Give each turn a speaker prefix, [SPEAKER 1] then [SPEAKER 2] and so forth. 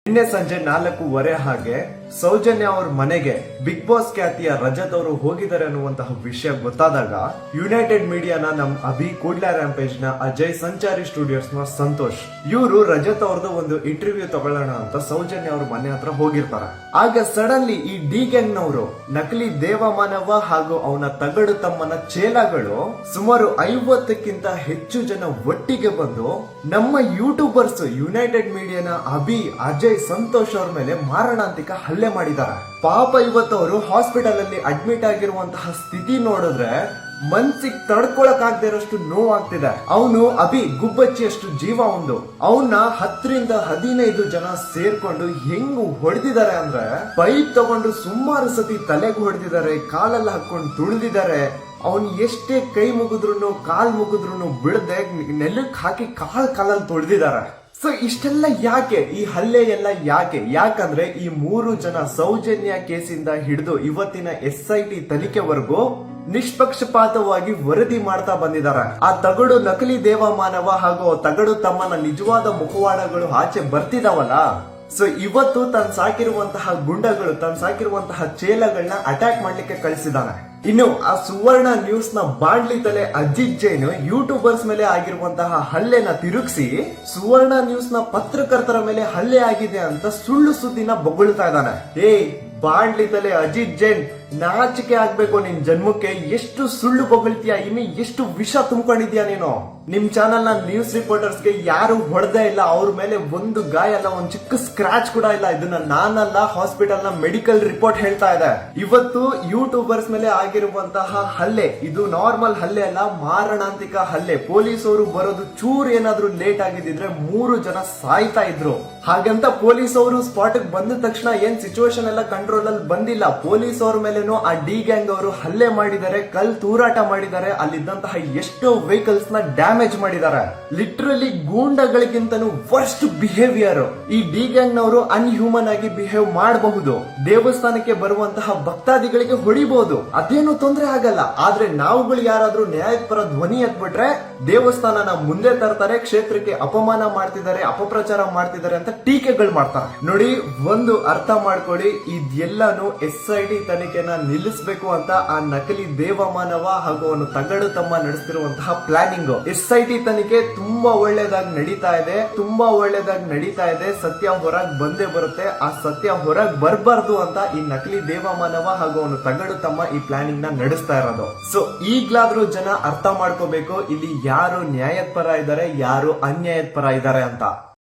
[SPEAKER 1] ನಿನ್ನೆ ಸಂಜೆ 4:15 ಹಾಗೆ ಸೌಜನ್ಯ ಅವ್ರ ಮನೆಗೆ ಬಿಗ್ ಬಾಸ್ ಖ್ಯಾತಿಯ ರಜತ್ ಅವರು ಹೋಗಿದ್ದಾರೆ ಅನ್ನುವಂತಹ ವಿಷಯ ಗೊತ್ತಾದಾಗ ಯುನೈಟೆಡ್ ಮೀಡಿಯಾನ ನಮ್ ಅಭಿ ಕೂಡ್ಲಾ ರ್ಯಾಂಪೇಜ್ ನ ಅಜಯ್ ಸಂಚಾರಿ ಸ್ಟುಡಿಯೋಸ್ ನ ಸಂತೋಷ್ ಇವರು ರಜತ್ ಅವ್ರದ್ದು ಒಂದು ಇಂಟರ್ವ್ಯೂ ತಗೊಳ್ಳೋಣ ಅಂತ ಸೌಜನ್ಯ ಅವ್ರ ಮನೆ ಹತ್ರ ಹೋಗಿರ್ತಾರೆ. ಆಗ ಸಡನ್ಲಿ ಈ ಡಿ ಗ್ಯಾಂಗ್ ನವರು ನಕಲಿ ದೇವಮಾನವ ಹಾಗೂ ಅವನ ತಗಡು ತಮ್ಮನ ಚೇಲಾಗಳು ಸುಮಾರು 50ಕ್ಕಿಂತ ಹೆಚ್ಚು ಜನ ಒಟ್ಟಿಗೆ ಬಂದು ನಮ್ಮ ಯೂಟ್ಯೂಬರ್ಸ್ ಯುನೈಟೆಡ್ ಮೀಡಿಯಾನ ಅಭಿ ಅಜಯ್ ಸಂತೋಷ್ ಅವ್ರ ಮೇಲೆ ಮಾರಣಾಂತಿಕ ಹಲ್ಲೆ ಮಾಡಿದ್ದಾರೆ. ಪಾಪ ಇವತ್ತವರು ಹಾಸ್ಪಿಟಲ್ ಅಲ್ಲಿ ಅಡ್ಮಿಟ್ ಆಗಿರುವಂತಹ ಸ್ಥಿತಿ ನೋಡಿದ್ರೆ ಮನ್ಸಿಗೆ ತಡ್ಕೊಳಕ್ ಆಗದೆ ಇರೋಷ್ಟು ನೋವಾಗ್ತಿದೆ. ಅವನು ಅಭಿ ಗುಬ್ಬಚ್ಚಿಯಷ್ಟು ಜೀವ ಒಂದು. ಅವನ್ನ 10ರಿಂದ 15 ಜನ ಸೇರ್ಕೊಂಡು ಹೆಂಗ್ ಹೊಡೆದಿದ್ದಾರೆ ಅಂದ್ರೆ ಪೈಪ್ ತಗೊಂಡು ಸುಮಾರು ಸತಿ ತಲೆಗೆ ಹೊಡೆದಿದ್ದಾರೆ, ಕಾಲಲ್ಲಿ ಹಾಕೊಂಡು ತುಳಿದಿದ್ದಾರೆ. ಅವನ್ ಎಷ್ಟೇ ಕೈ ಮುಗಿದ್ರು ಕಾಲ್ ಮುಗಿದ್ರು ಬಿಡದೆ ನೆಲಕ್ಕೆ ಹಾಕಿ ಕಾಲಲ್ಲಿ ತೊಳೆದಿದ್ದಾರೆ. ಸೊ ಇಷ್ಟೆಲ್ಲ ಯಾಕೆ, ಈ ಹಲ್ಲೆ ಎಲ್ಲ ಯಾಕಂದ್ರೆ ಈ 3 ಜನ ಸೌಜನ್ಯ ಕೇಸಿಂದ ಹಿಡಿದು ಇವತ್ತಿನ SIT ತನಿಖೆವರೆಗೂ ನಿಷ್ಪಕ್ಷಪಾತವಾಗಿ ವರದಿ ಮಾಡ್ತಾ ಬಂದಿದ್ದಾರೆ. ಆ ತಗಡು ನಕಲಿ ದೇವಮಾನವ ಹಾಗೂ ತಗಡು ತಮ್ಮನ ನಿಜವಾದ ಮುಖವಾಡಗಳು ಆಚೆ ಬರ್ತಿದಾವಲ್ಲ. ಸೊ ಇವತ್ತು ತಾನು ಸಾಕಿರುವಂತಹ ಗುಂಡಗಳು, ತಾನು ಸಾಕಿರುವಂತಹ ಚೇಲಗಳನ್ನ ಅಟ್ಯಾಕ್ ಮಾಡ್ಲಿಕ್ಕೆ ಕಳಿಸಿದಾನೆ. ಇನ್ನು ಆ ಸುವರ್ಣ ನ್ಯೂಸ್ ನ ಬಾಂಡ್ಲಿ ತಲೆ ಅಜಿತ್ ಜೈನ್ ಯೂಟ್ಯೂಬರ್ಸ್ ಮೇಲೆ ಆಗಿರುವಂತಹ ಹಲ್ಲೆನ ತಿರುಗಿಸಿ ಸುವರ್ಣ ನ್ಯೂಸ್ ನ ಪತ್ರಕರ್ತರ ಮೇಲೆ ಹಲ್ಲೆ ಆಗಿದೆ ಅಂತ ಸುಳ್ಳು ಸುದ್ದಿನ ಬೊಗಳ್ತಾ ಇದ್ದಾನೆ. ಬಾಂಡ್ಲಿ ತಲೆ ಅಜಿತ್ ಜೈನ್, ನಾಚಿಕೆ ಆಗ್ಬೇಕು ನಿನ್ ಜನ್ಮಕ್ಕೆ. ಎಷ್ಟು ಸುಳ್ಳು ಬೊಗಳ್ತೀಯ, ಇನ್ನು ಎಷ್ಟು ವಿಷ ತುಂಬಿಕೊಂಡಿದ್ಯಾ ನೀನು. ನಿಮ್ ಚಾನಲ್ ನ ನ್ಯೂಸ್ ರಿಪೋರ್ಟರ್ಸ್ ಗೆ ಯಾರು ಹೊಡೆದೇ ಇಲ್ಲ, ಅವ್ರ ಮೇಲೆ ಒಂದು ಗಾಯ ಅಲ್ಲ, ಒಂದ್ ಚಿಕ್ಕ ಸ್ಕ್ರಾಚ್ ಕೂಡ ಇಲ್ಲ. ಇದನ್ನ ನಾನಲ್ಲ, ಹಾಸ್ಪಿಟಲ್ ನ ಮೆಡಿಕಲ್ ರಿಪೋರ್ಟ್ ಹೇಳ್ತಾ ಇದೆ. ಇವತ್ತು ಯೂಟ್ಯೂಬರ್ಸ್ ಮೇಲೆ ಆಗಿರುವಂತಹ ಹಲ್ಲೆ ಇದು ನಾರ್ಮಲ್ ಹಲ್ಲೆ ಅಲ್ಲ, ಮಾರಣಾಂತಿಕ ಹಲ್ಲೆ. ಪೊಲೀಸ್ ಅವರು ಬರೋದು ಚೂರ್ ಏನಾದ್ರೂ ಲೇಟ್ ಆಗಿದ್ರೆ 3 ಜನ ಸಾಯ್ತಾ ಇದ್ರು. ಹಾಗಂತ ಪೊಲೀಸ್ ಅವರು ಸ್ಪಾಟ್ ಬಂದ ತಕ್ಷಣ ಏನ್ ಸಿಚುವೇಶನ್ ಎಲ್ಲ ಕಂಟ್ರೋಲ್ ಅಲ್ಲಿ ಬಂದಿಲ್ಲ. ಪೊಲೀಸ್ ಅವ್ರ ಮೇಲೇನು ಆ ಡಿ ಗ್ಯಾಂಗ್ ಅವರು ಹಲ್ಲೆ ಮಾಡಿದ್ದಾರೆ, ಕಲ್ ತೂರಾಟ ಮಾಡಿದ್ದಾರೆ, ಅಲ್ಲಿದ್ದಂತಹ ಎಷ್ಟೋ ವೆಹಿಕಲ್ಸ್ ನ ಡ್ಯಾಮೇಜ್ ಮಾಡಿದ್ದಾರೆ. ಲಿಟ್ರಲಿ ಗೂಂಡಗಳಿಗಿಂತನೂ ವರ್ಸ್ಟ್ ಬಿಹೇವಿಯರ್. ಈ ಡಿ ಗ್ಯಾಂಗ್ ನವರು ಅನ್ಹ್ಯೂಮನ್ ಆಗಿ ಬಿಹೇವ್ ಮಾಡಬಹುದು, ದೇವಸ್ಥಾನಕ್ಕೆ ಬರುವಂತಹ ಭಕ್ತಾದಿಗಳಿಗೆ ಹೊಡಿಬಹುದು, ಅದೇನು ತೊಂದರೆ ಆಗಲ್ಲ. ಆದ್ರೆ ನಾವುಗಳು ಯಾರಾದ್ರೂ ನ್ಯಾಯದ ಪರ ಧ್ವನಿ ಎತ್ಬಿಟ್ರೆ ದೇವಸ್ಥಾನನ ಮುಂದೆ ತರ್ತಾರೆ, ಕ್ಷೇತ್ರಕ್ಕೆ ಅಪಮಾನ ಮಾಡ್ತಿದ್ದಾರೆ, ಅಪಪ್ರಚಾರ ಮಾಡ್ತಿದ್ದಾರೆ ಅಂತ ಟೀಕೆಗಳು ಮಾಡ್ತಾರೆ. ನೋಡಿ, ಒಂದು ಅರ್ಥ ಮಾಡ್ಕೊಳ್ಳಿ, ಇದೆಲ್ಲಾನು SIT ತನಿಖೆನ ನಿಲ್ಲಿಸಬೇಕು ಅಂತ ಆ ನಕಲಿ ದೇವಮಾನವ ಹಾಗೂ ಅವನು ತಗಡು ತಮ್ಮ ನಡೆಸ್ತಿರುವಂತಹ ಪ್ಲಾನಿಂಗ್. SIT ತನಿಖೆ ತುಂಬಾ ಒಳ್ಳೇದಾಗಿ ನಡೀತಾ ಇದೆ. ಸತ್ಯ ಹೊರಗ್ ಬಂದೇ ಬರುತ್ತೆ. ಆ ಸತ್ಯ ಹೊರಗ್ ಬರ್ಬಾರ್ದು ಅಂತ ಈ ನಕಲಿ ದೇವಮಾನವ ಹಾಗೂ ಅವನು ತಗಡು ತಮ್ಮ ಈ ಪ್ಲಾನಿಂಗ್ ನ ನಡೆಸ್ತಾ ಇರೋದು. ಸೊ ಈಗ್ಲಾದ್ರೂ ಜನ ಅರ್ಥ ಮಾಡ್ಕೋಬೇಕು, ಇಲ್ಲಿ ಯಾರು ನ್ಯಾಯದ ಪರ ಇದ್ದಾರೆ, ಯಾರು ಅನ್ಯಾಯದ ಪರ ಇದ್ದಾರೆ ಅಂತ.